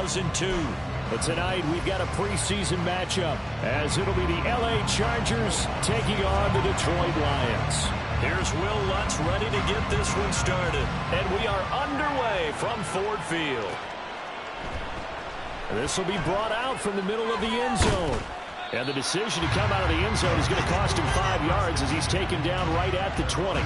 2002. But tonight we've got a preseason matchup as it'll be the LA Chargers taking on the Detroit Lions. Here's Will Lutz ready to get this one started. And we are underway from Ford Field. This will be brought out from the middle of the end zone. And the decision to come out of the end zone is going to cost him 5 yards as he's taken down right at the 20.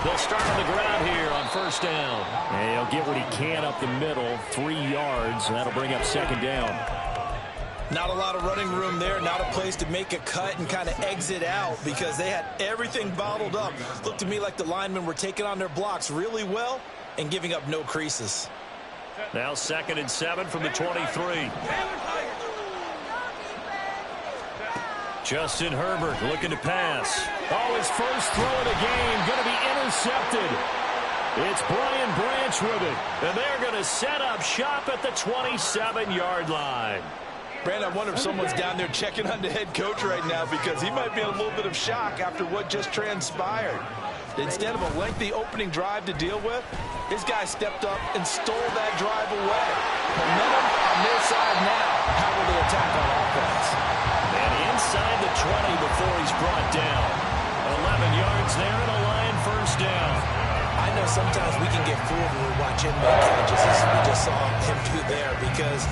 They'll start on the ground here on first down. And he'll get what he can up the middle, 3 yards, and that'll bring up second down. Not a lot of running room there, not a place to make a cut and kind of exit out because they had everything bottled up. Looked to me like the linemen were taking on their blocks really well and giving up no creases. Now 2nd and 7 from the 23. Justin Herbert looking to pass. Oh, his first throw of the game going to be intercepted. It's Brian Branch with it. And they're going to set up shop at the 27-yard line. Brandon, I wonder if someone's down there checking on the head coach right now because he might be in a little bit of shock after what just transpired. Instead of a lengthy opening drive to deal with, his guy stepped up and stole that drive away. Momentum on their side now. How will they attack on offense? And inside the 20 before he's brought down. 11 yards there and a Lion first down. I know sometimes we can get fooled when we watch him make catches as we just saw him do there because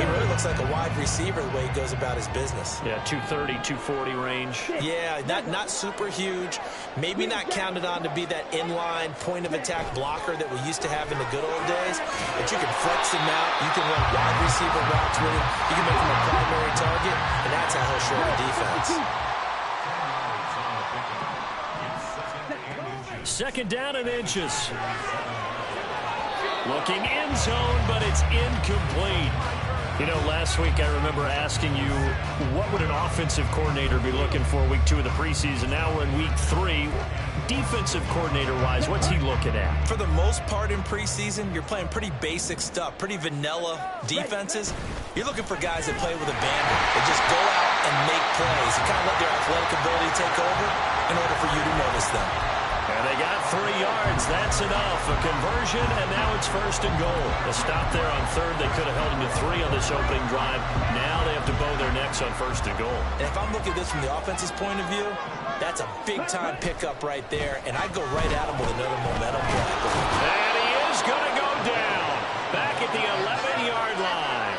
he really looks like a wide receiver the way he goes about his business. Yeah, 230, 240 range. Yeah, not super huge. Maybe not counted on to be that inline point of attack blocker that we used to have in the good old days. But you can flex him out. You can run wide receiver routes with him. You can make him a primary target, and that's how he'll show the defense. 2nd down and inches. Looking end zone, but it's incomplete. You know, last week I remember asking you, what would an offensive coordinator be looking for week 2 of the preseason? Now we're in week 3. Defensive coordinator-wise, what's he looking at? For the most part in preseason, you're playing pretty basic stuff, pretty vanilla defenses. You're looking for guys that play with abandon. They just go out and make plays and kind of let their athletic ability take over in order for you to notice them. And they got 3 yards. That's enough. A conversion, and now it's 1st and goal. A stop there on 3rd. They could have held him to 3 on this opening drive. Now they have to bow their necks on 1st and goal. And if I'm looking at this from the offense's point of view, that's a big-time pickup right there, and I'd go right at him with another momentum play. And he is going to go down. Back at the 11-yard line.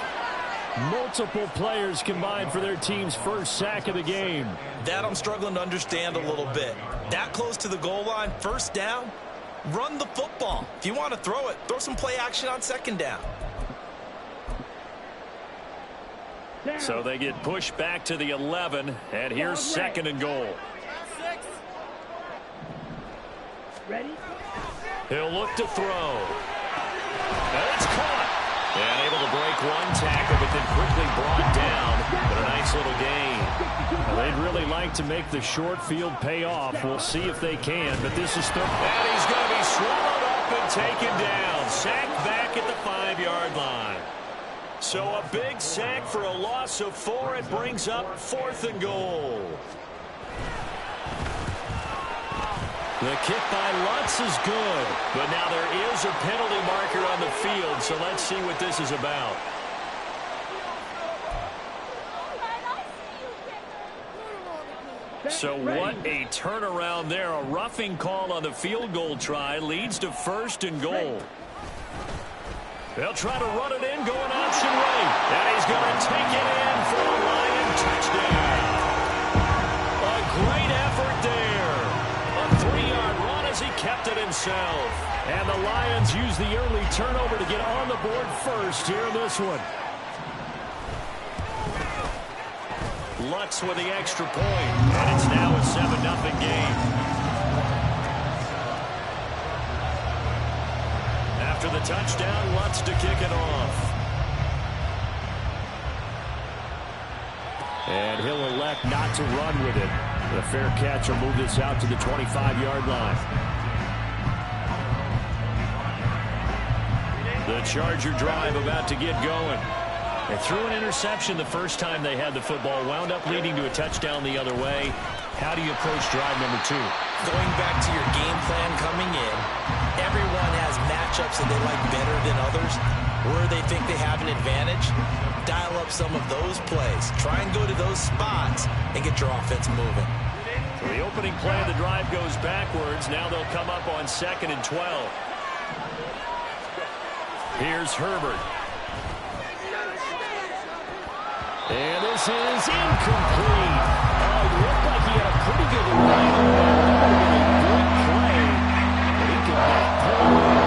Multiple players combined for their team's first sack of the game. That I'm struggling to understand a little bit. That close to the goal line, 1st down, run the football. If you want to throw it, throw some play action on 2nd down. So they get pushed back to the 11, and here's 2nd and goal. Ready? He'll look to throw. And it's caught. And able to break one tackle, but then quickly brought down. But a nice little gain. Well, they'd really like to make the short field pay off. We'll see if they can, but this is third. And he's going to be swallowed up and taken down. Sacked back at the 5-yard line. So a big sack for a loss of 4. It brings up 4th and goal. The kick by Lutz is good, but now there is a penalty marker on the field, so let's see what this is about. So what a turnaround there. A roughing call on the field goal try leads to 1st and goal. They'll try to run it in, going option right. And he's going to take it in for a Lion touchdown. A great effort there. A 3-yard run as he kept it himself. And the Lions use the early turnover to get on the board first here in this one. Lutz with the extra point, and it's now a 7-0 game. After the touchdown, Lutz to kick it off. And he'll elect not to run with it. The fair catch will move this out to the 25-yard line. The Charger drive about to get going. They threw an interception the first time they had the football, wound up leading to a touchdown the other way. How do you approach drive number 2? Going back to your game plan coming in, everyone has matchups that they like better than others. Where they think they have an advantage, dial up some of those plays. Try and go to those spots and get your offense moving. So the opening play of the drive goes backwards. Now they'll come up on 2nd and 12. Here's Herbert. And this is incomplete. Oh, it looked like he had a pretty good line on that. Good play. But he could not pull it.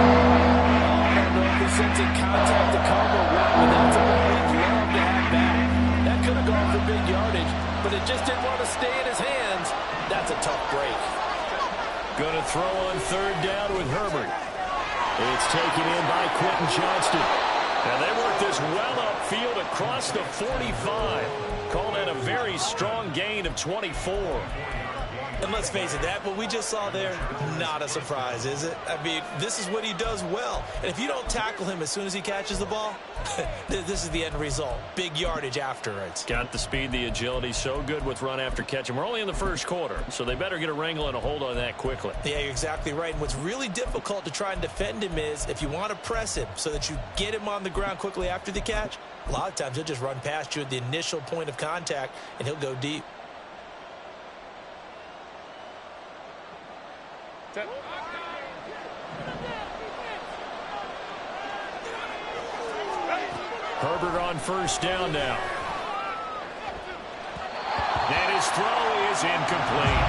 I don't know if he sensing contact to cover what, but that's a ball he'd love to have back. That could have gone for big yardage, but it just didn't want to stay in his hands. That's a tough break. Going to throw on 3rd down with Herbert. It's taken in by Quentin Johnston. And they work this well upfield across the 45. Call that a very strong gain of 24. And let's face it, that what we just saw there, not a surprise, is it? I mean, this is what he does well. And if you don't tackle him as soon as he catches the ball, this is the end result. Big yardage afterwards. Got the speed, the agility, so good with run after catch. And we're only in the first quarter, so they better get a wrangle and a hold on that quickly. Yeah, you're exactly right. And what's really difficult to try and defend him is if you want to press him so that you get him on the ground quickly after the catch, a lot of times he'll just run past you at the initial point of contact, and he'll go deep. Herbert on 1st down now. And his throw is incomplete.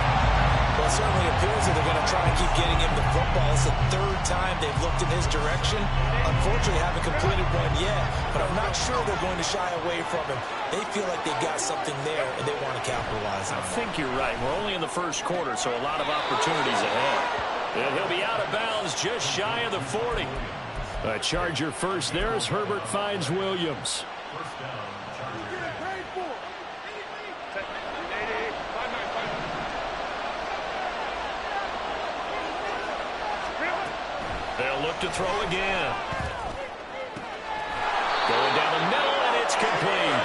Well, it certainly appears that they're going to try and keep getting him the football. It's the 3rd time they've looked in his direction. Unfortunately, haven't completed one yet, but I'm not sure they're going to shy away from him. They feel like they've got something there, and they want to capitalize on it. I think you're right. We're only in the first quarter, so a lot of opportunities ahead. And he'll be out of bounds just shy of the 40. A Charger first there as Herbert finds Williams. They'll look to throw again. Going down the middle, and it's complete.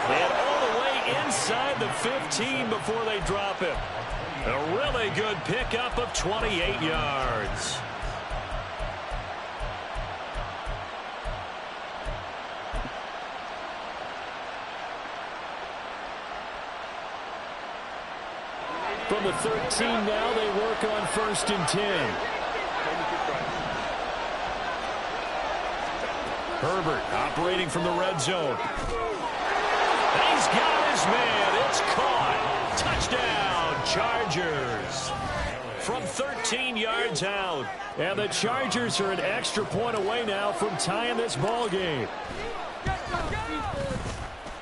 And all the way inside the 15 before they drop him. A really good pickup of 28 yards. From the 13 now, they work on 1st and 10. Herbert operating from the red zone. And he's got his man. It's caught. Touchdown, Chargers. From 13 yards out. And the Chargers are an extra point away now from tying this ball game.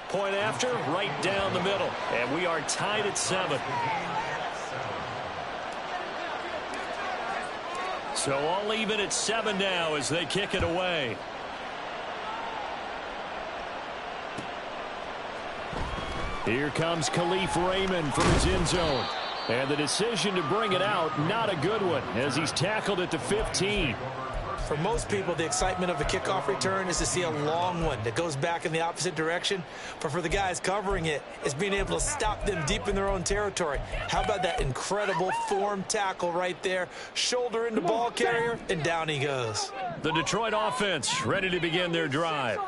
Point after, right down the middle. And we are tied at 7. So all even at 7 now as they kick it away. Here comes Khalif Raymond from his end zone. And the decision to bring it out, not a good one, as he's tackled at the 15. For most people, the excitement of a kickoff return is to see a long one that goes back in the opposite direction. But for the guys covering it, it's being able to stop them deep in their own territory. How about that incredible form tackle right there? Shoulder into ball carrier, and down he goes. The Detroit offense ready to begin their drive.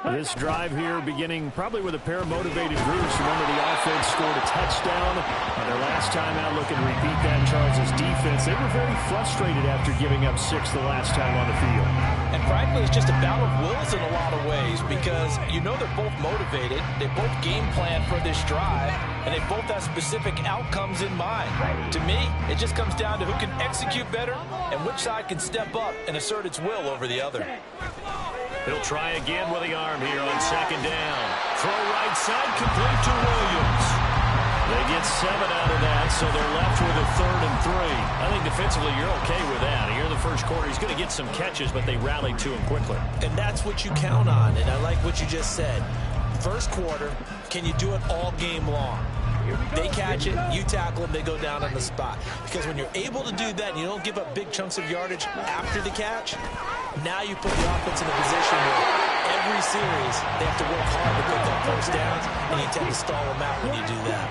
This drive here beginning probably with a pair of motivated groups. Remember, the offense scored a touchdown on their last time out. Looking to repeat that. Charles' defense, they were very frustrated after giving up 6 the last time on the field. And frankly, it's just a battle of wills in a lot of ways because you know they're both motivated. They both game plan for this drive, and they both have specific outcomes in mind. To me, it just comes down to who can execute better and which side can step up and assert its will over the other. He'll try again with the arm here on 2nd down. Throw right side, complete to Williams. They get 7 out of that, so they're left with a 3rd and 3. I think defensively you're okay with that. Here in the first quarter, he's going to get some catches, but they rallied to him quickly. And that's what you count on, and I like what you just said. First quarter, can you do it all game long? They catch it, you tackle them, they go down on the spot. Because when you're able to do that and you don't give up big chunks of yardage after the catch, Now you put the offense in a position where every series they have to work hard to pick up first downs, and you tend to stall them out when you do that.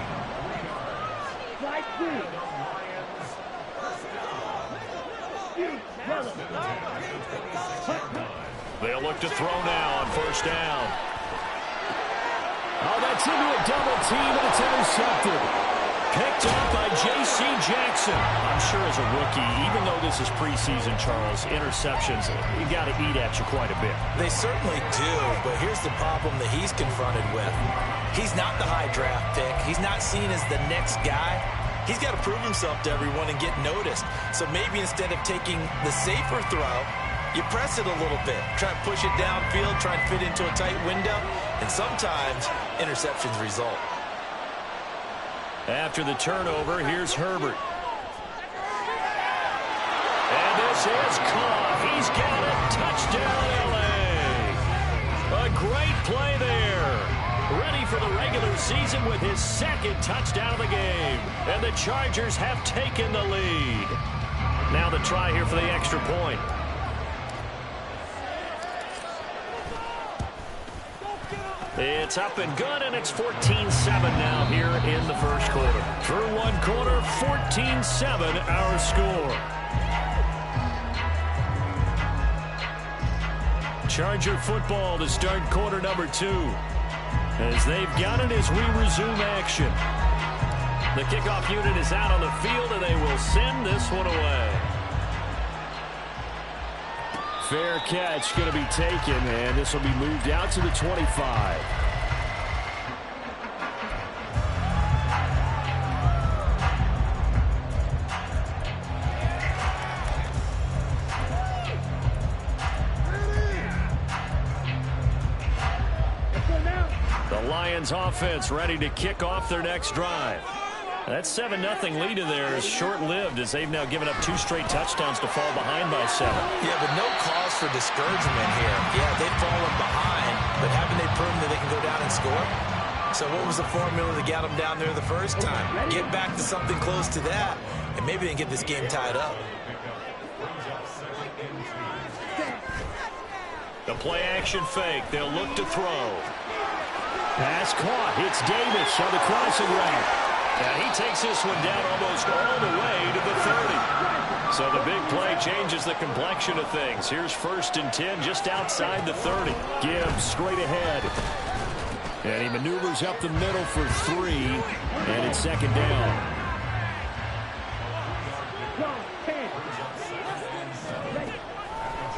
They'll look to throw now on first down. Oh, that's into a double team, and it's intercepted. Picked up by J.C. Jackson. I'm sure as a rookie, even though this is preseason, Charles, interceptions, you got to eat at you quite a bit. They certainly do, but here's the problem that he's confronted with. He's not the high draft pick. He's not seen as the next guy. He's got to prove himself to everyone and get noticed. So maybe instead of taking the safer throw, you press it a little bit. Try to push it downfield, try and fit into a tight window, and sometimes interceptions result. After the turnover, here's Herbert. And this is caught. He's got it. Touchdown, L.A. A great play there. Ready for the regular season with his second touchdown of the game. And the Chargers have taken the lead. Now the try here for the extra point. It's up and good, and it's 14-7 now here in the first quarter. Through one quarter, 14-7 our score. Charger football to start quarter number 2. As they've got it as we resume action. The kickoff unit is out on the field, and they will send this one away. Fair catch going to be taken, and this will be moved out to the 25. The Lions offense ready to kick off their next drive. That 7-0 lead of theirs is short-lived as they've now given up 2 straight touchdowns to fall behind by 7. Yeah, but no cause for discouragement here. Yeah, they've fallen behind, but haven't they proven that they can go down and score? So what was the formula that got them down there the first time? Get back to something close to that, and maybe they can get this game tied up. The play-action fake. They'll look to throw. Pass caught. It's Davis on the crossing route. And he takes this one down almost all the way to the 30. So the big play changes the complexion of things. Here's 1st and 10 just outside the 30. Gibbs straight ahead. And he maneuvers up the middle for 3. And it's 2nd down.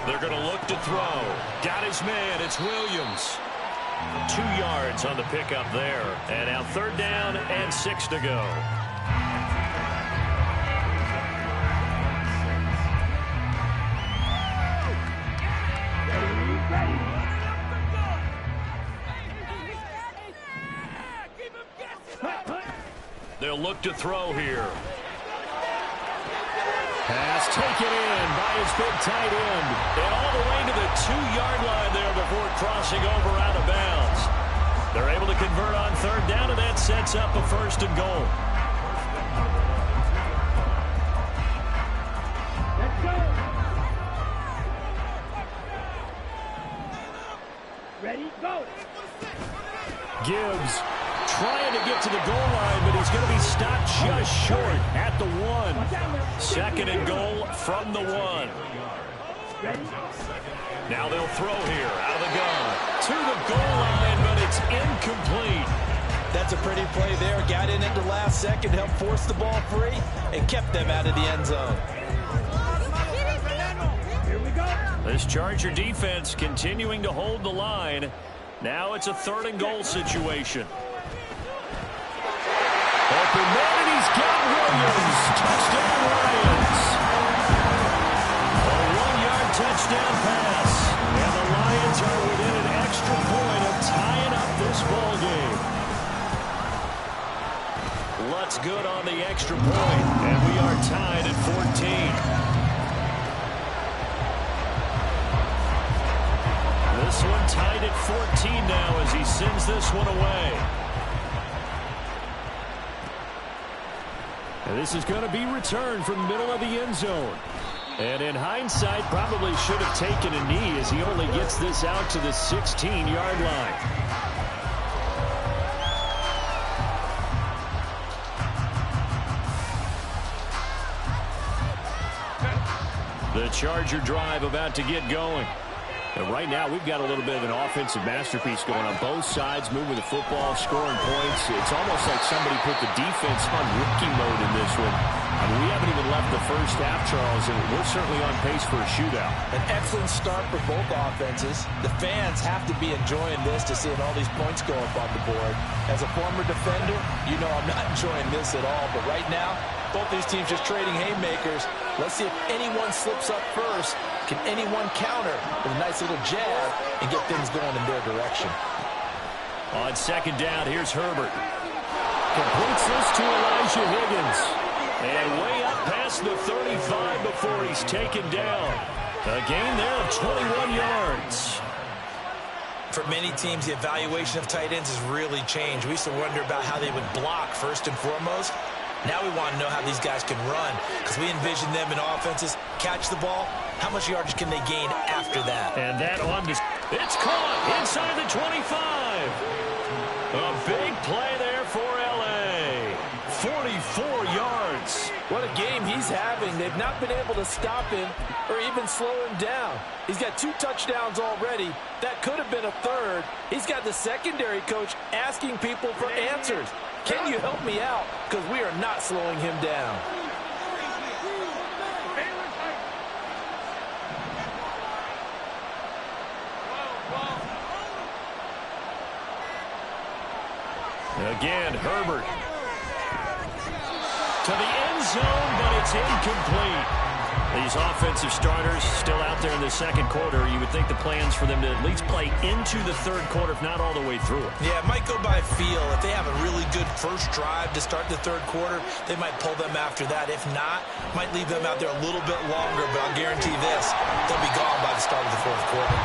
They're going to look to throw. Got his man. It's Williams. 2 yards on the pickup there. And now 3rd down and 6 to go. They'll look to throw here. Pass taken in by his big tight end. And all the way to the 2-yard line there before crossing over out of bounds. They're able to convert on 3rd down, and that sets up a 1st and goal. Let's go. Ready, go. Gibbs trying to get to the goal line, but he's going to be stopped just short at the 1. 2nd and goal from the 1. Now they'll throw here out of the gun to the goal line, but it's incomplete. That's a pretty play there. Got in at the last second, helped force the ball free, and kept them out of the end zone. Here we go. This Charger defense continuing to hold the line. Now it's a 3rd and goal situation. Open man, and he's got Williams. Touchdown, Lions. A 1-yard touchdown pass. And the Lions are within an extra point of tying up this ball game. Lutz good on the extra point, and we are tied at 14. This one tied at 14 now as he sends this one away. And this is going to be returned from the middle of the end zone. And in hindsight, probably should have taken a knee as he only gets this out to the 16-yard line. The Charger drive about to get going. And right now, we've got a little bit of an offensive masterpiece going on both sides, moving the football, scoring points. It's almost like somebody put the defense on rookie mode in this one. I mean, we haven't even left the first half, Charles, and we're certainly on pace for a shootout. An excellent start for both offenses. The fans have to be enjoying this to see all these points go up on the board. As a former defender, you know I'm not enjoying this at all. But right now, both these teams just trading haymakers. Let's see if anyone slips up first. Can anyone counter with a nice little jab and get things going in their direction? On second down, here's Herbert. Completes this to Elijah Higgins. And way up past the 35 before he's taken down. A gain there of 21 yards. For many teams, the evaluation of tight ends has really changed. We used to wonder about how they would block first and foremost. Now we want to know how these guys can run, because we envision them in offenses catch the ball. How much yardage can they gain after that? And that on this, it's caught inside the 25. A big play there for L.A. 44 yards. What a game he's having. They've not been able to stop him or even slow him down. He's got 2 touchdowns already. That could have been a third. He's got the secondary coach asking people for answers. Can you help me out? Because we are not slowing him down. Again, Herbert. To the end zone, but it's incomplete. These offensive starters still out there in the second quarter. You would think the plans for them to at least play into the third quarter, if not all the way through it. Yeah, it might go by feel. If they have a really good first drive to start the third quarter, they might pull them after that. If not, might leave them out there a little bit longer, but I'll guarantee this, they'll be gone by the start of the fourth quarter.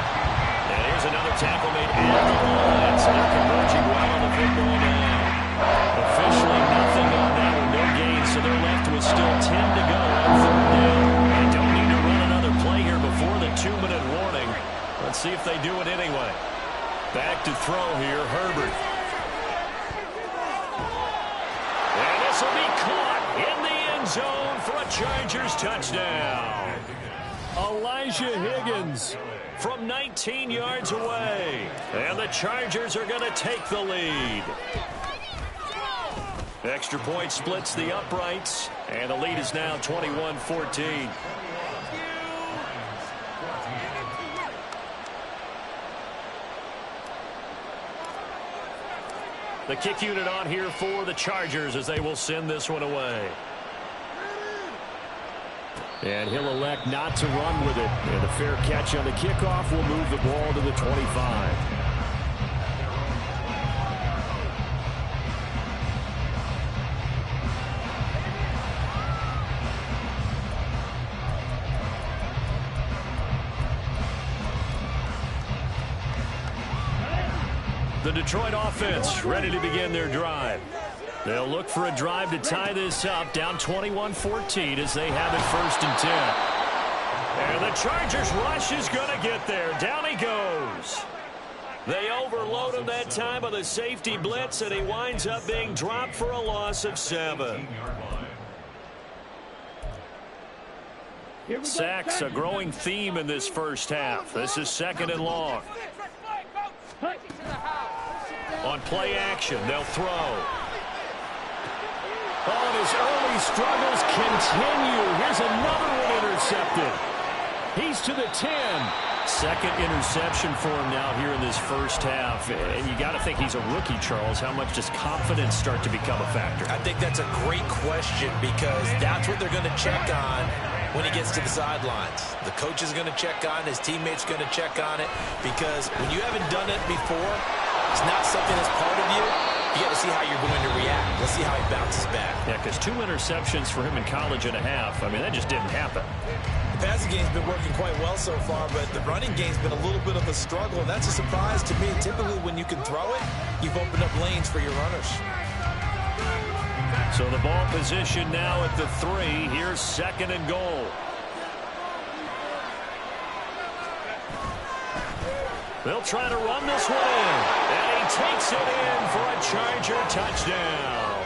And here's another tackle made at the line. So they're converging well on the football now. Officially nothing on that one, no gain, so they're left with still 10 to go on third down. They don't need to run another play here before the 2-minute warning. Let's see if they do it anyway. Back to throw here, Herbert. And this will be caught in the end zone for a Chargers touchdown. Elijah Higgins from 19 yards away. And the Chargers are going to take the lead. Extra point splits the uprights, and the lead is now 21-14. The kick unit on here for the Chargers as they will send this one away. And he'll elect not to run with it. And a fair catch on the kickoff will move the ball to the 25. The Detroit offense ready to begin their drive. They'll look for a drive to tie this up, down 21-14 as they have it 1st and 10. And the Chargers rush is going to get there. Down he goes. They overload him that time with a safety blitz, and he winds up being dropped for a loss of 7. Sacks, a growing theme in this first half. This is 2nd and long. On play action, they'll throw. Oh, and his early struggles continue. Here's another one intercepted. He's to the 10. 2nd interception for him now here in this first half. And you got to think he's a rookie, Charles. How much does confidence start to become a factor? I think that's a great question, because that's what they're going to check on when he gets to the sidelines. The coach is going to check on it. His teammates going to check on it, because when you haven't done it before, it's not something that's part of you. You got to see how you're going to react. Let's see how he bounces back. Yeah, because 2 interceptions for him in college and a half. I mean, that just didn't happen. The passing game's been working quite well so far, but the running game's been a little bit of a struggle, and that's a surprise to me. Typically, when you can throw it, you've opened up lanes for your runners. So the ball position now at the 3. Here's 2nd and goal. They'll try to run this one in. And he takes it in for a Charger touchdown.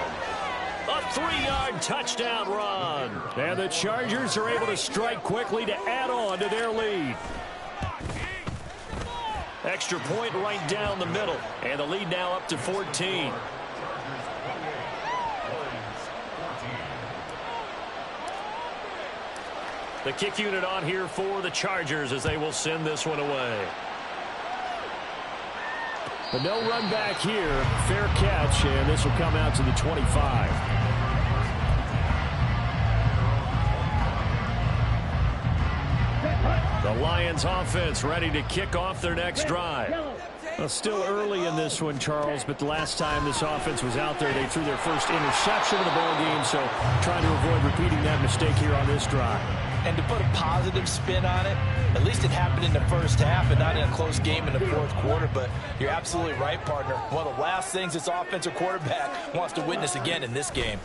A 3-yard touchdown run. And the Chargers are able to strike quickly to add on to their lead. Extra point right down the middle. And the lead now up to 14. The kick unit on here for the Chargers as they will send this one away. But no run back here. Fair catch, and this will come out to the 25. The Lions offense ready to kick off their next drive. Well, still early in this one, Charles, but the last time this offense was out there, they threw their first interception of the ball game, so trying to avoid repeating that mistake here on this drive. And to put a positive spin on it, at least it happened in the first half and not in a close game in the fourth quarter. But you're absolutely right, partner. One of the last things this offensive quarterback wants to witness again in this game.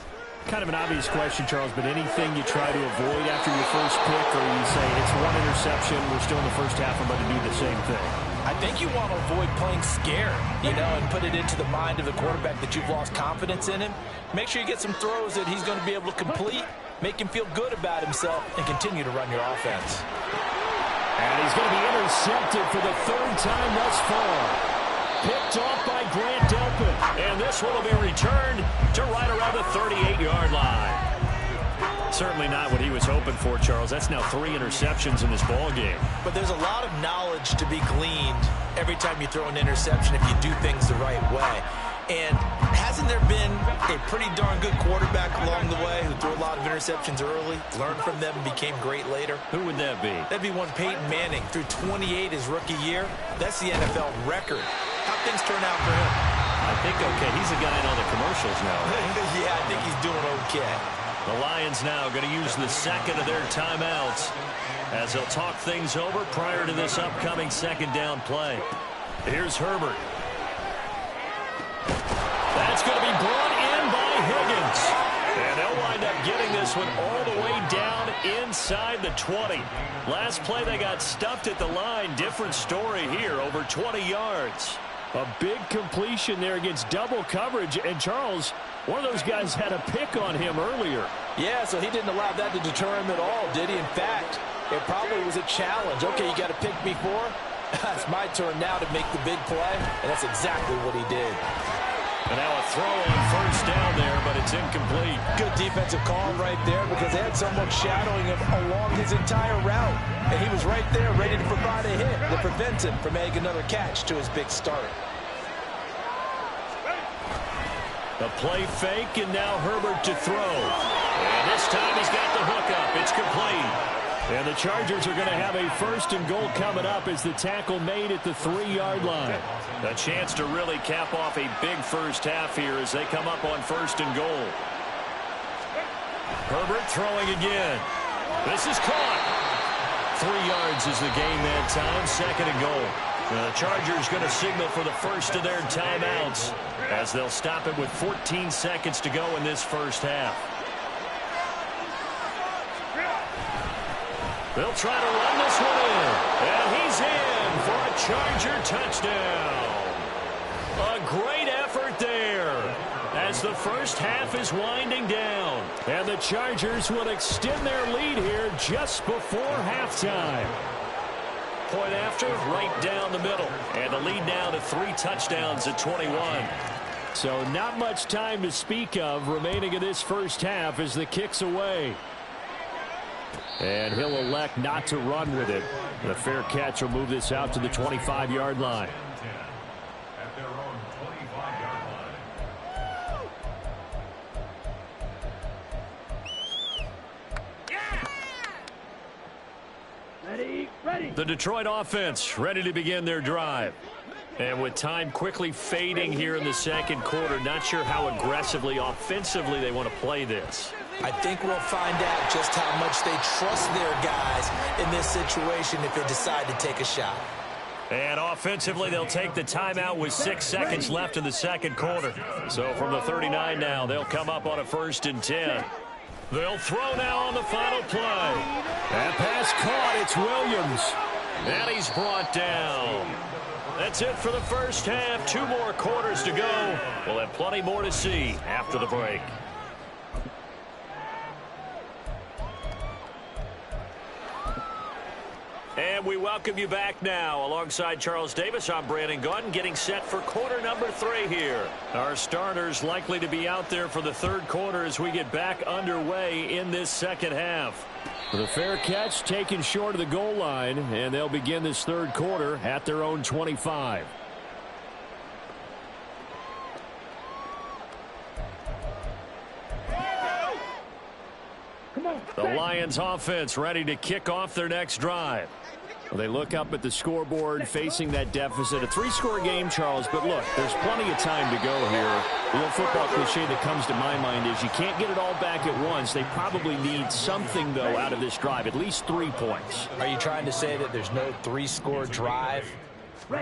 Kind of an obvious question, Charles, but anything you try to avoid after your first pick, or you say it's one interception, we're still in the first half, I'm going to do the same thing? I think you want to avoid playing scared, and put it into the mind of the quarterback that you've lost confidence in him. Make sure you get some throws that he's going to be able to complete, make him feel good about himself, and continue to run your offense. And he's going to be intercepted for the third time thus far. Picked off by Grant Delpit. And this one will be returned to right around the 38-yard line. Certainly not what he was hoping for, Charles. That's now 3 interceptions in this ball game. But there's a lot of knowledge to be gleaned every time you throw an interception if you do things the right way. And hasn't there been a pretty darn good quarterback along the way who threw a lot of interceptions early, learned from them, and became great later? Who would that be? That'd be one Peyton Manning. Threw 28 his rookie year. That's the NFL record. How'd things turn out for him? I think okay. He's the guy in all the commercials now, right? Yeah, I think he's doing okay. The Lions now going to use the second of their timeouts as they'll talk things over prior to this upcoming second down play. Here's Herbert. That's going to be brought in by Higgins. And they'll wind up getting this one all the way down inside the 20. Last play they got stuffed at the line. Different story here, over 20 yards. A big completion there against double coverage. And Charles, one of those guys had a pick on him earlier. Yeah, so he didn't allow that to deter him at all, did he? In fact, it probably was a challenge. Okay, you got to pick me for? It's my turn now to make the big play. And that's exactly what he did. And now a throw on first down there, but it's incomplete. Good defensive call right there because they had someone shadowing him along his entire route. And he was right there ready to provide a hit that prevents him from making another catch to his big start. The play fake, and now Herbert to throw. And this time he's got the hook up. It's complete. And the Chargers are going to have a first and goal coming up as the tackle made at the 3-yard line. A chance to really cap off a big first half here as they come up on first and goal. Herbert throwing again. This is caught. 3 yards is the gain that time. Second and goal. The Chargers going to signal for the first of their timeouts as they'll stop it with 14 seconds to go in this first half. They'll try to run this one in. And he's in for a Charger touchdown. A great effort there as the first half is winding down. And the Chargers will extend their lead here just before halftime. Point after, right down the middle. And the lead now to 3 touchdowns at 21. So not much time to speak of remaining in this first half as the kick's away. And he'll elect not to run with it. The fair catch will move this out to the 25-yard line. Ready. The Detroit offense ready to begin their drive. And with time quickly fading here in the second quarter, not sure how aggressively, offensively they want to play this. I think we'll find out just how much they trust their guys in this situation if they decide to take a shot. And offensively, they'll take the timeout with 6 seconds left in the second quarter. So from the 39 now, they'll come up on a 1st and 10. They'll throw now on the final play. That pass caught. It's Williams. And he's brought down. That's it for the first half. 2 more quarters to go. We'll have plenty more to see after the break. And we welcome you back now. Alongside Charles Davis, I'm Brandon Gaudin, getting set for quarter number 3 here. Our starters likely to be out there for the third quarter as we get back underway in this second half. The fair catch taken short of the goal line, and they'll begin this third quarter at their own 25. The Lions offense ready to kick off their next drive. Well, they look up at the scoreboard facing that deficit. A 3-score game, Charles, but look, there's plenty of time to go here. The old football cliche that comes to my mind is you can't get it all back at once. They probably need something, though, out of this drive, at least 3 points. Are you trying to say that there's no 3-score drive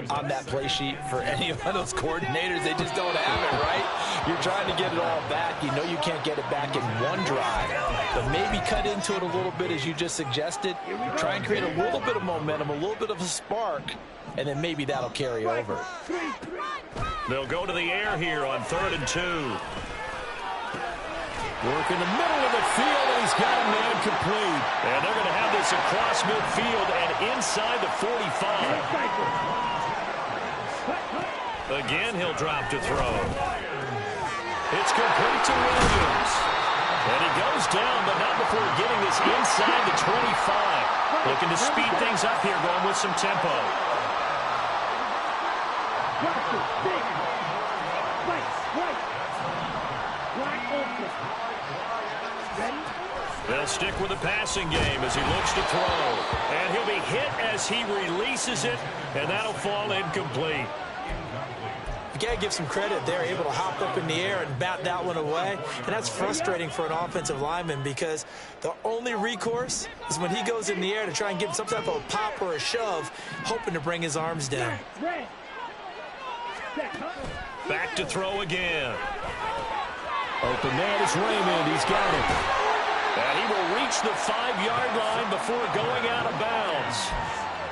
on that play sheet for any of those coordinators? They just don't have it, right? You're trying to get it all back. You know you can't get it back in one drive, but maybe cut into it a little bit as you just suggested. Try and create a little bit of momentum, a little bit of a spark, and then maybe that'll carry over. They'll go to the air here on 3rd and 2. Work in the middle of the field, and he's got a man complete. And they're going to have this across midfield and inside the 45. Again, he'll drop to throw. It's complete to Williams. And he goes down, but not before getting this inside the 25. Looking to speed things up here, going with some tempo. They'll stick with the passing game as he looks to throw. And he'll be hit as he releases it, and that'll fall incomplete. You got to give some credit. They're able to hop up in the air and bat that one away. And that's frustrating for an offensive lineman because the only recourse is when he goes in the air to try and give some type of a pop or a shove, hoping to bring his arms down. Back to throw again. Open man is Raymond. He's got it. And he will reach the 5-yard line before going out of bounds.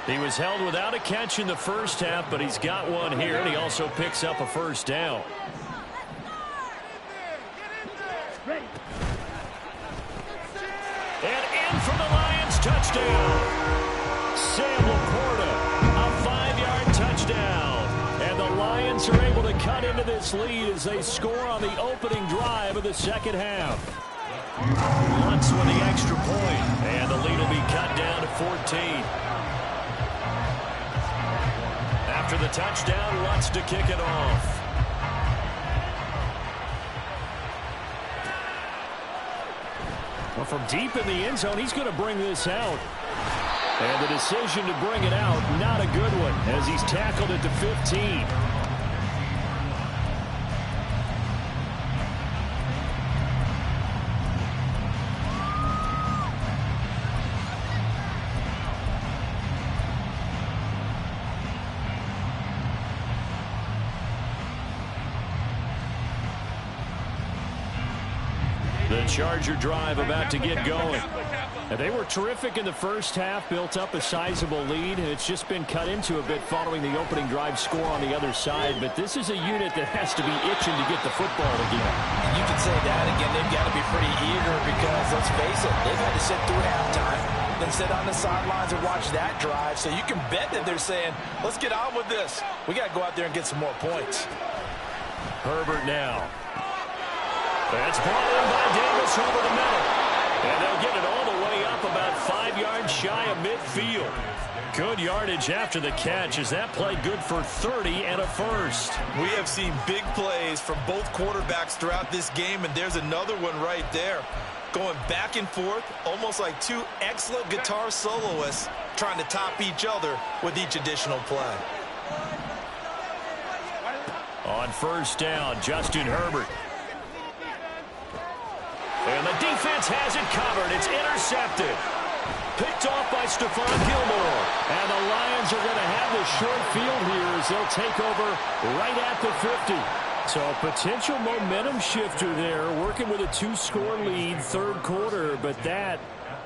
He was held without a catch in the first half, but he's got one here, and he also picks up a first down. And in for the Lions, touchdown. Sam Laporta, a 5-yard touchdown. And the Lions are able to cut into this lead as they score on the opening drive of the second half. Lutz with the extra point, and the lead will be cut down to 14. After the touchdown, Lutz to kick it off. Well, from deep in the end zone, he's going to bring this out. And the decision to bring it out, not a good one, as he's tackled at the 15. The Charger drive about to get going. And they were terrific in the first half, built up a sizable lead, and it's just been cut into a bit following the opening drive score on the other side. But this is a unit that has to be itching to get the football again. You can say that again. They've got to be pretty eager because, let's face it, they've had to sit through halftime, then sit on the sidelines and watch that drive. So you can bet that they're saying, let's get on with this. We got to go out there and get some more points. Herbert now. That's brought in by Davis over the middle. And they'll get it all the way up about 5 yards shy of midfield. Good yardage after the catch as that play good for 30 and a first. We have seen big plays from both quarterbacks throughout this game, and there's another one right there. Going back and forth, almost like two excellent guitar soloists trying to top each other with each additional play. On first down, Justin Herbert. And the defense has it covered. It's intercepted. Picked off by Stephon Gilmore. And the Lions are going to have the short field here as they'll take over right at the 50. So a potential momentum shifter there, working with a 2-score lead, third quarter. But that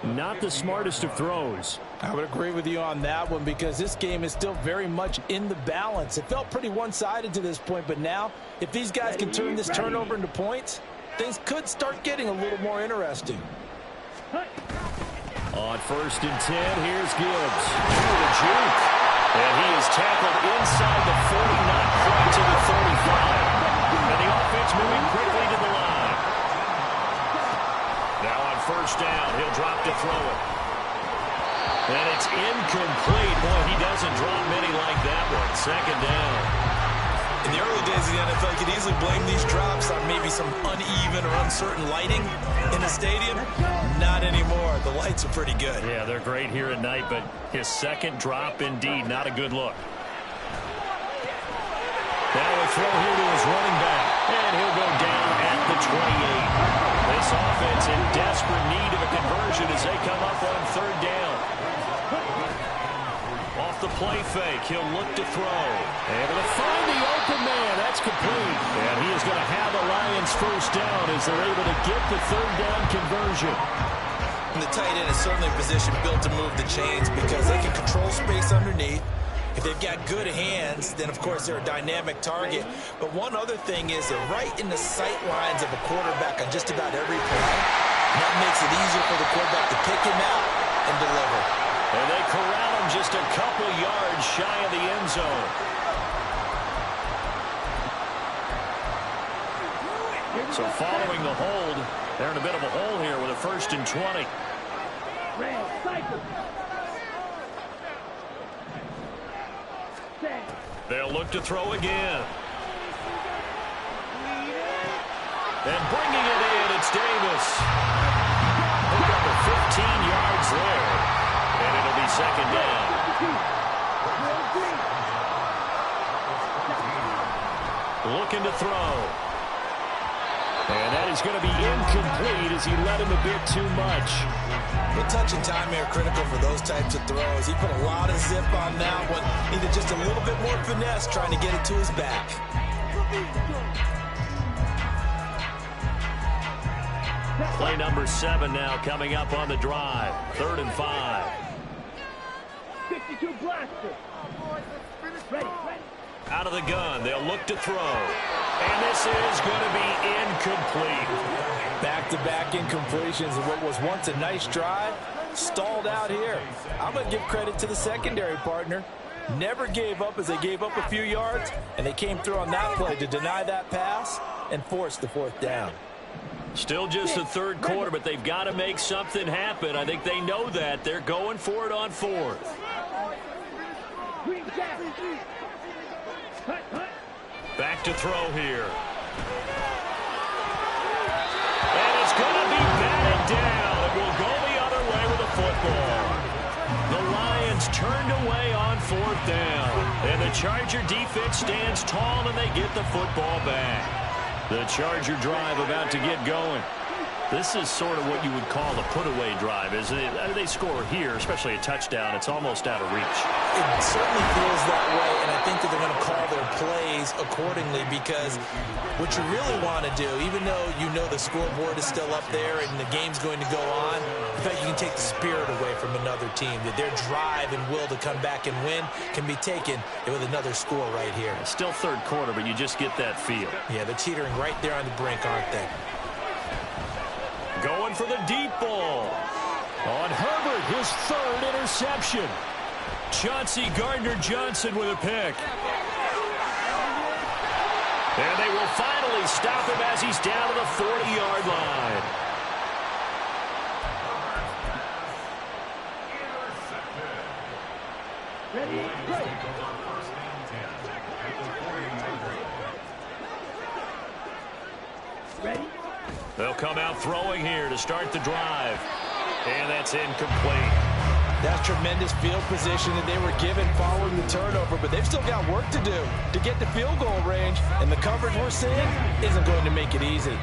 Not the smartest of throws. I would agree with you on that one because this game is still very much in the balance. It felt pretty one-sided to this point, but now if these guys can turn this turnover into points, things could start getting a little more interesting. On 1st and 10, here's Gibbs. Ooh, the juke. And he is tackled inside the 40, not quite to the 35. And the offense moving quickly to the line. Now on 1st down, he'll drop to throw it. And it's incomplete. Boy, he doesn't drop many like that one. 2nd down. In the early days of the NFL, you could easily blame these drops on maybe some uneven or uncertain lighting in the stadium. Not anymore. The lights are pretty good. Yeah, they're great here at night, but his 2nd drop, indeed, not a good look. Now a throw here to his running back, and he'll go down at the 28. This offense in desperate need of a conversion as they come up on 3rd down. Off the play fake, he'll look to throw. Able to find the open man. That's complete. And he is going to have the Lions 1st down as they're able to get the 3rd down conversion. And the tight end is certainly a position built to move the chains because they can control space underneath. If they've got good hands, then of course they're a dynamic target. But one other thing is they're right in the sight lines of a quarterback on just about every play. And that makes it easier for the quarterback to pick him out and deliver. And they corral him just a couple yards shy of the end zone. So following the hold, they're in a bit of a hole here with a 1st and 20. They'll look to throw again. And bringing it in, it's Davis. Pick up a 15 yards there. And it'll be 2nd down. Looking to throw. And that is going to be incomplete as he led him a bit too much. The touch and time are critical for those types of throws. He put a lot of zip on that one. Needed just a little bit more finesse trying to get it to his back. Play number 7 now coming up on the drive. 3rd and 5. 52 blaster. Ready. Out of the gun, they'll look to throw. And this is going to be incomplete. Back-to-back incompletions of what was once a nice drive, stalled out here. I'm going to give credit to the secondary partner. Never gave up as they gave up a few yards, and they came through on that play to deny that pass and force the 4th down. Still just the 3rd quarter, but they've got to make something happen. I think they know that. They're going for it on 4th. Back to throw here. And it's going to be batted down. It will go the other way with the football. The Lions turned away on 4th down. And the Charger defense stands tall and they get the football back. The Charger drive about to get going. This is sort of what you would call a put-away drive. As they score here, especially a touchdown, it's almost out of reach. It certainly feels that way, and I think that they're going to call their plays accordingly because what you really want to do, even though you know the scoreboard is still up there and the game's going to go on, in fact, you can take the spirit away from another team, that their drive and will to come back and win can be taken with another score right here. It's still 3rd quarter, but you just get that feel. Yeah, they're teetering right there on the brink, aren't they? Going for the deep ball. On Herbert, his 3rd interception. Chauncey Gardner-Johnson with a pick. And they will finally stop him as he's down to the 40-yard line. Ready? They'll come out throwing here to start the drive. And that's incomplete. That's tremendous field position that they were given following the turnover, but they've still got work to do to get to field goal range, and the coverage we're seeing isn't going to make it easy.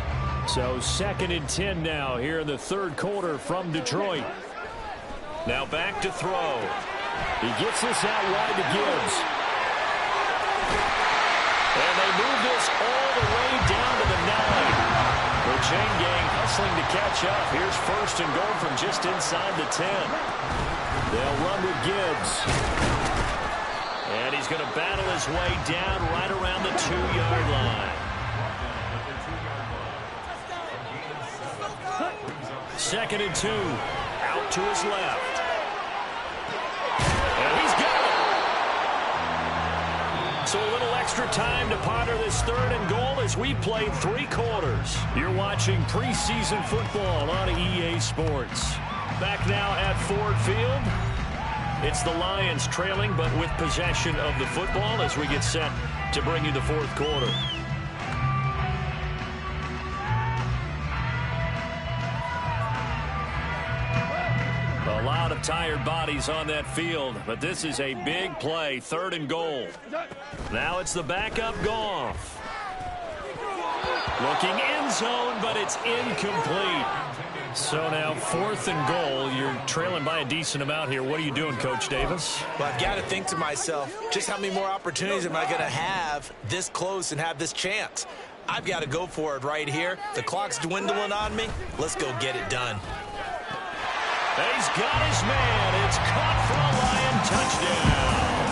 So 2nd and 10 now here in the 3rd quarter from Detroit. Now back to throw. He gets this out wide to Gibbs. And they move this all the way down to the 9. The chain gang hustling to catch up. Here's first and goal from just inside the 10. They'll run with Gibbs. And he's going to battle his way down right around the 2-yard line. Second and 2. Out to his left. And he's got it. So a little extra time to ponder this third and goal as we played 3 quarters. You're watching preseason football on EA Sports. Back now at Ford Field. It's the Lions trailing, but with possession of the football as we get set to bring you the fourth quarter. A lot of tired bodies on that field, but this is a big play, third and goal. Now it's the backup Goff. Looking end zone, but it's incomplete. So now fourth and goal. You're trailing by a decent amount here. What are you doing, Coach Davis? Well, I've got to think to myself, just how many more opportunities am I going to have this close and have this chance? I've got to go for it right here. The clock's dwindling on me. Let's go get it done. He's got his man. It's caught for a Lion touchdown.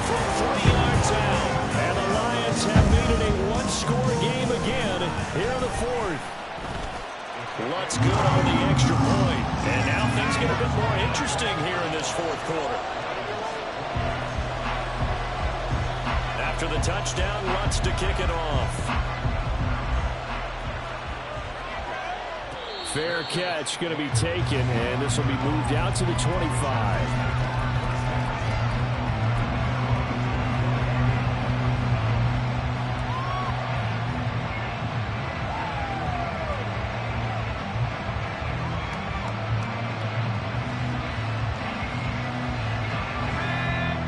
From 40 yards out. And the Lions have made it a one-score game again here in the fourth. Lutz good on the extra point. And now things get a bit more interesting here in this fourth quarter. After the touchdown, Lutz to kick it off. Fair catch going to be taken, and this will be moved out to the 25.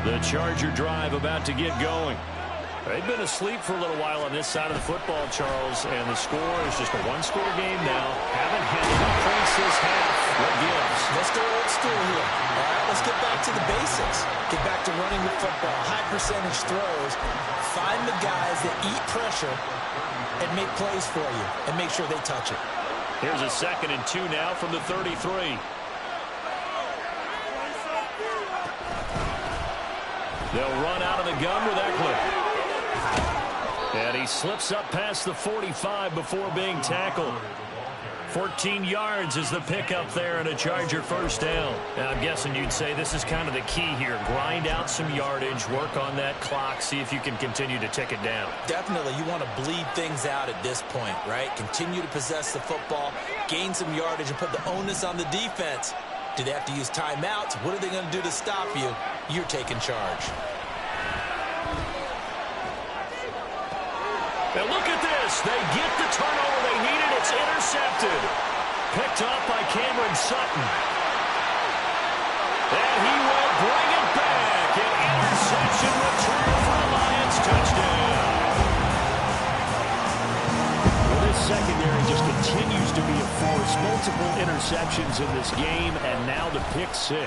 The Charger drive about to get going. They've been asleep for a little while on this side of the football, Charles, and the score is just a one-score game now. Haven't had any points this half. What gives? Let's go old school here. All right, let's get back to the basics. Get back to running the football, high percentage throws. Find the guys that eat pressure and make plays for you and make sure they touch it. Here's a 2nd and 2 now from the 33. They'll run out of the gun with Eckler. And he slips up past the 45 before being tackled. 14 yards is the pickup there and a Charger first down. Now, I'm guessing you'd say this is kind of the key here. Grind out some yardage, work on that clock, see if you can continue to tick it down. Definitely. You want to bleed things out at this point, right? Continue to possess the football, gain some yardage, and put the onus on the defense. Do they have to use timeouts? What are they going to do to stop you? You're taking charge. And look at this. They get the turnover they needed. It's intercepted. Picked up by Cameron Sutton. And he will bring it back. An interception return for a Lions touchdown. Well, this secondary just continues to be a force. Multiple interceptions in this game, and now the pick 6.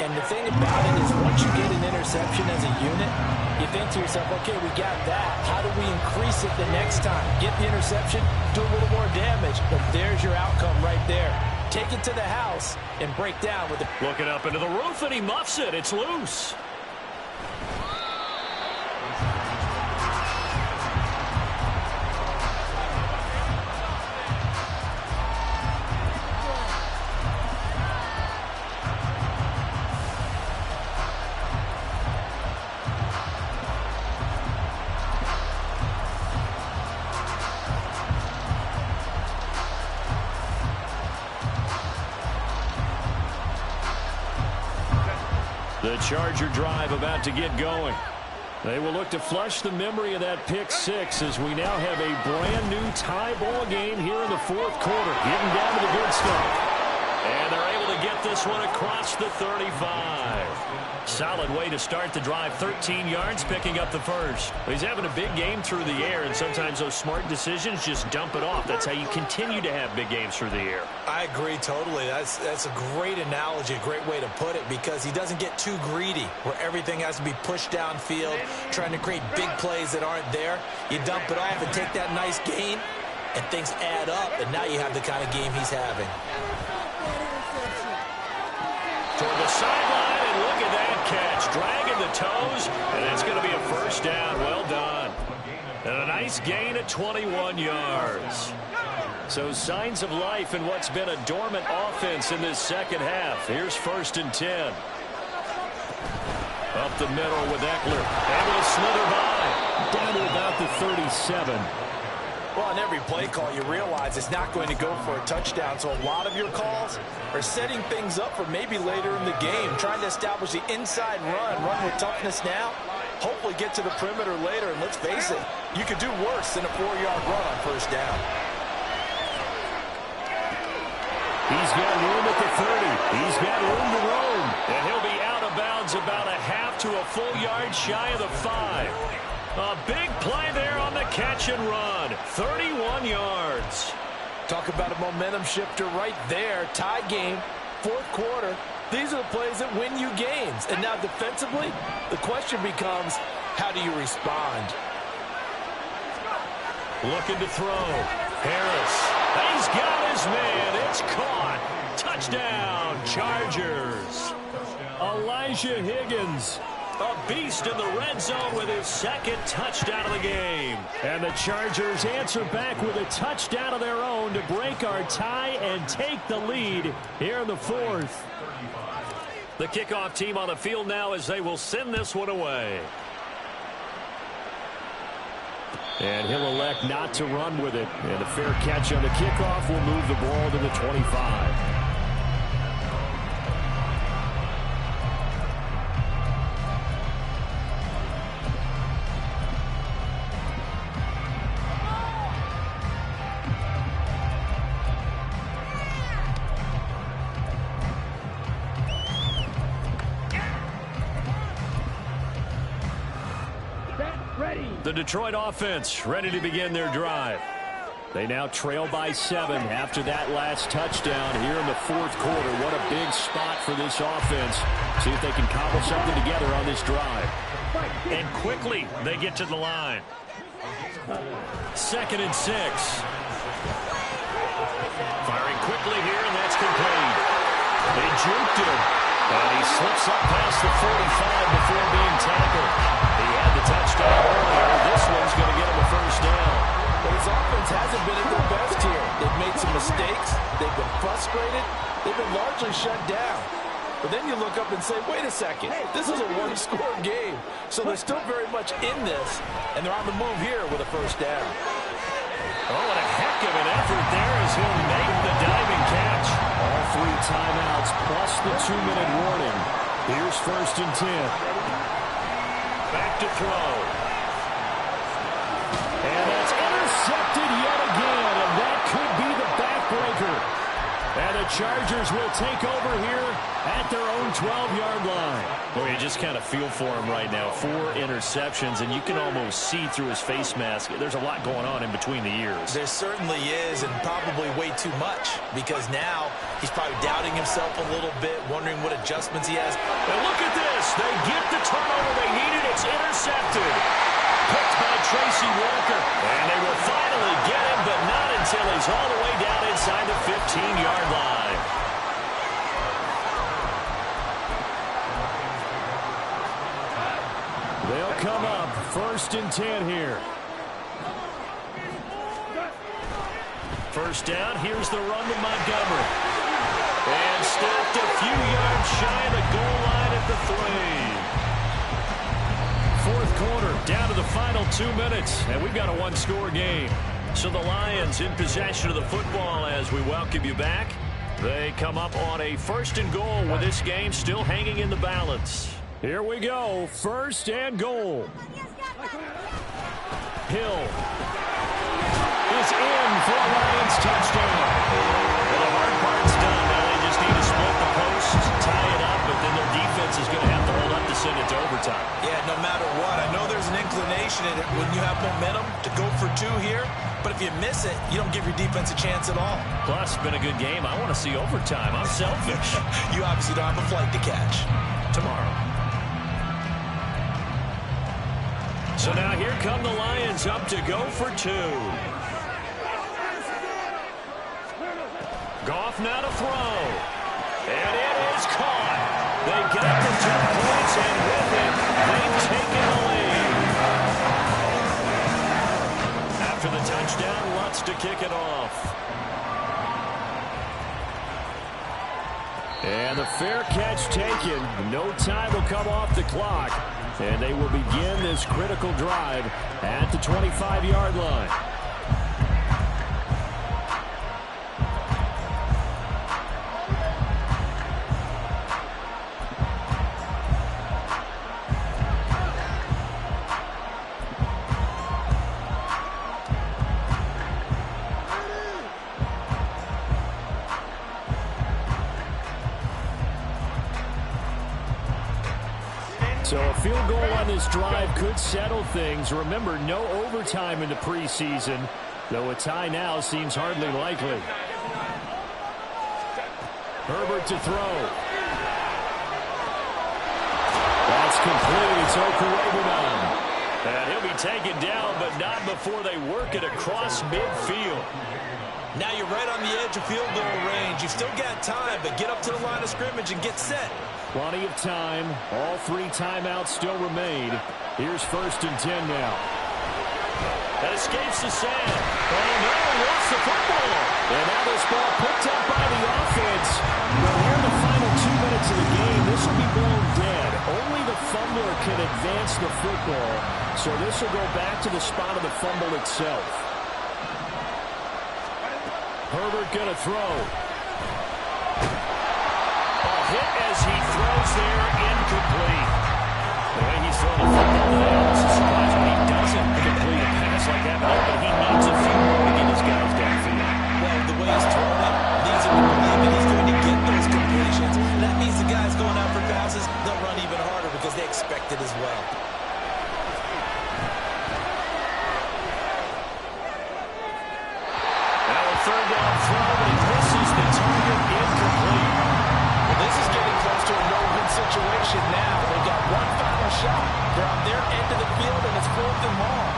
And the thing about it is once you get an interception as a unit, you think to yourself, okay, we got that. How do we increase it the next time? Get the interception, do a little more damage. But there's your outcome right there. Take it to the house and break down with it. Looking up into the roof, and he muffs it. It's loose. The Charger drive about to get going. They will look to flush the memory of that pick 6 as we now have a brand new tie ball game here in the fourth quarter. Getting down to the good stuff. And they're able to get this one across the 35. Solid way to start the drive. 13 yards, picking up the first. He's having a big game through the air, and sometimes those smart decisions just dump it off. That's how you continue to have big games through the air. I agree totally. That's a great analogy, a great way to put it, because he doesn't get too greedy where everything has to be pushed downfield, trying to create big plays that aren't there. You dump it off and take that nice gain, and things add up, and now you have the kind of game he's having. Toward the sideline, and look at that catch. Dragging the toes, and that's going to be a first down. Well done. And a nice gain of 21 yards. So signs of life in what's been a dormant offense in this second half. Here's 1st and 10. Up the middle with Eckler. Able to slither by. Down to about the 37. Well, on every play call, you realize it's not going to go for a touchdown. So a lot of your calls are setting things up for maybe later in the game, trying to establish the inside run with toughness now, hopefully get to the perimeter later. And let's face it, you could do worse than a 4-yard run on 1st down. He's got room at the 30. He's got room to roam. And he'll be out of bounds about a half to a full yard shy of the 5. A big play there on the catch and run. 31 yards. Talk about a momentum shifter right there. Tie game, 4th quarter. These are the plays that win you games. And now defensively, the question becomes, how do you respond? Looking to throw. Harris. He's got his man. It's caught. Touchdown, Chargers. Elijah Higgins, a beast in the red zone with his 2nd touchdown of the game. And the Chargers answer back with a touchdown of their own to break our tie and take the lead here in the 4th. The kickoff team on the field now as they will send this one away. And he'll elect not to run with it. And a fair catch on the kickoff will move the ball to the 25. The Detroit offense ready to begin their drive. They now trail by 7 after that last touchdown here in the 4th quarter. What a big spot for this offense. See if they can cobble something together on this drive. And quickly they get to the line. 2nd and 6. Firing quickly here, and that's complete. They juked him, and he slips up past the 45 before being tackled. He had the touchdown earlier. This one's going to get him a first down. But his offense hasn't been at their best here. They've made some mistakes. They've been frustrated. They've been largely shut down. But then you look up and say, wait a second, this is a one-score game. So they're still very much in this, and they're on the move here with a first down. Oh, what a heck of an effort there as he'll make the diving catch. All 3 timeouts plus the 2-minute warning. Here's 1st and 10. Back to throw. And that's intercepted yet again, and that could be the backbreaker. And the Chargers will take over here at their own 12-yard line. Boy, you just kind of feel for him right now. 4 interceptions, and you can almost see through his face mask. There's a lot going on in between the ears. There certainly is, and probably way too much, because now he's probably doubting himself a little bit, wondering what adjustments he has. And look at this. They get the turnover they needed. It's intercepted. Picked by Tracy Walker. And they will finally get him, but not until he's all the way down inside the 15-yard line. They'll come up 1st and 10 here. First down, here's the run to Montgomery. And stopped a few yards shy of the goal line at the 3. 4th quarter, down to the final 2 minutes, and we've got a 1-score game. So the Lions in possession of the football as we welcome you back. They come up on a 1st and goal with this game still hanging in the balance. Here we go, 1st and goal. Hill is in for a Lions touchdown. Well, the hard part's done. Now they just need to split the posts, tie it up, but then their defense is going to have to hold up to send it to overtime. Yeah, no matter what. I know there's an inclination in it when you have momentum to go for 2 here, but if you miss it, you don't give your defense a chance at all. Plus, it's been a good game. I want to see overtime. I'm selfish. You obviously don't have a flight to catch. Tomorrow. So now here come the Lions up to go for 2. Goff now to throw. And it is caught. They got the 2 points, and with it, they've taken the lead. After the touchdown, Lutz to kick it off. And the fair catch taken. No time will come off the clock. And they will begin this critical drive at the 25-yard line. So a field goal on this drive could settle things. Remember, no overtime in the preseason, though a tie now seems hardly likely. Herbert to throw. That's complete. It's Okurebunan. And he'll be taken down, but not before they work it across midfield. Now you're right on the edge of field goal range. You've still got time, but get up to the line of scrimmage and get set. Plenty of time. All 3 timeouts still remain. Here's 1st and 10 now. That escapes the sand. Oh, no, he lost the football. And now this ball picked up by the offense. But here in the final 2 minutes of the game, this will be blown dead. Only the fumbler can advance the football. So this will go back to the spot of the fumble itself. Herbert going to throw. Hit as he throws there, incomplete. The way he's throwing the football today, almost a surprise when he doesn't complete a pass like that, but he needs a few more to get his guys downfield. Well, the way he's throwing it leads him to believe that he's going to get those completions. That means the guys going out for passes, they'll run even harder because they expect it as well. Now a 3rd down throw, but he misses the target, incomplete. This is getting close to a no-win situation now. They've got one final shot. They're on their end of the field, and it's 4th and long.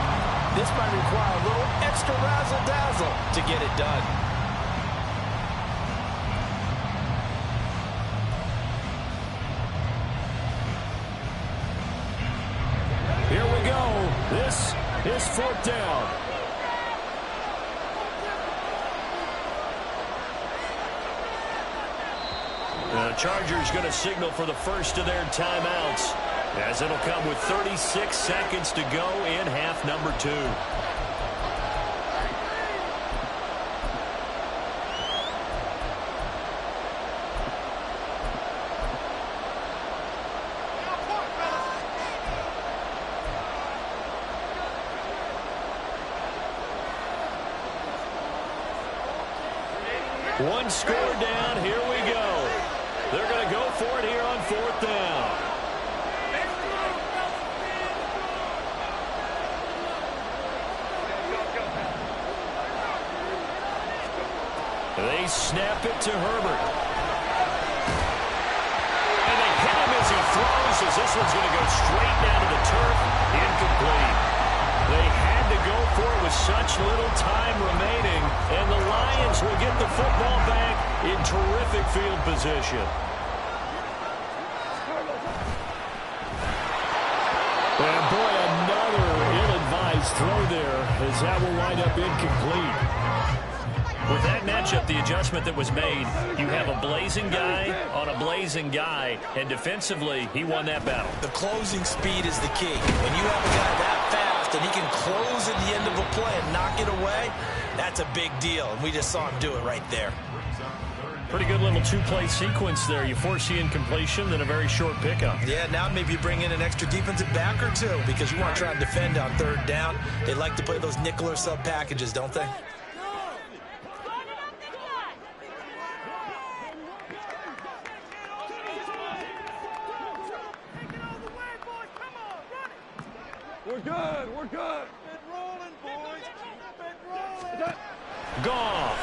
This might require a little extra razzle-dazzle to get it done. Here we go. This is 4th down. The Chargers going to signal for the first of their timeouts, as it'll come with 36 seconds to go in half number 2. One score down. Here we go. They're going to go for it here on 4th down. They snap it to Herbert. And they hit him as he throws, as this one's going to go straight down to the turf. Incomplete. They had to go for it with such little time remaining, and the Lions will get the football back in terrific field position. And boy, another ill-advised throw there, as that will wind up incomplete. With that matchup, the adjustment that was made, you have a blazing guy on a blazing guy, and defensively, he won that battle. The closing speed is the key. When you have a guy that fast and he can close at the end of a play and knock it away, that's a big deal, and we just saw him do it right there. Pretty good little 2-play sequence there. You force the incompletion, then a very short pickup. Yeah, now maybe you bring in an extra defensive back or 2 because you want to try and defend on 3rd down. They like to play those nickel or sub packages, don't they? We're good. We're good. Been rolling, boys. Been rolling. Goff.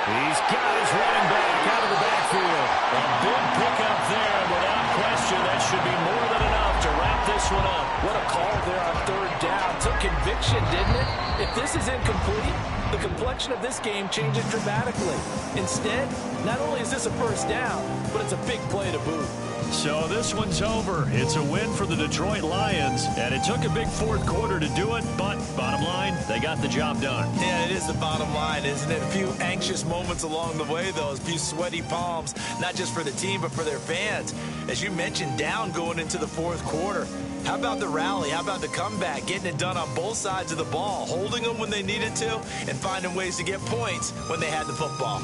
He's got his running back out of the backfield. A big pickup there, without question. That should be more than enough to wrap this one up. What a call there on 3rd down. Took conviction, didn't it? If this is incomplete, the complexion of this game changes dramatically. Instead, not only is this a first down, but it's a big play to boot. So this one's over. It's a win for the Detroit Lions, and it took a big fourth quarter to do it, but bottom line, they got the job done. Yeah, it is the bottom line, isn't it? A few anxious moments along the way, though, a few sweaty palms, not just for the team, but for their fans. As you mentioned, down going into the fourth quarter. How about the rally? How about the comeback? Getting it done on both sides of the ball, holding them when they needed to, and finding ways to get points when they had the football.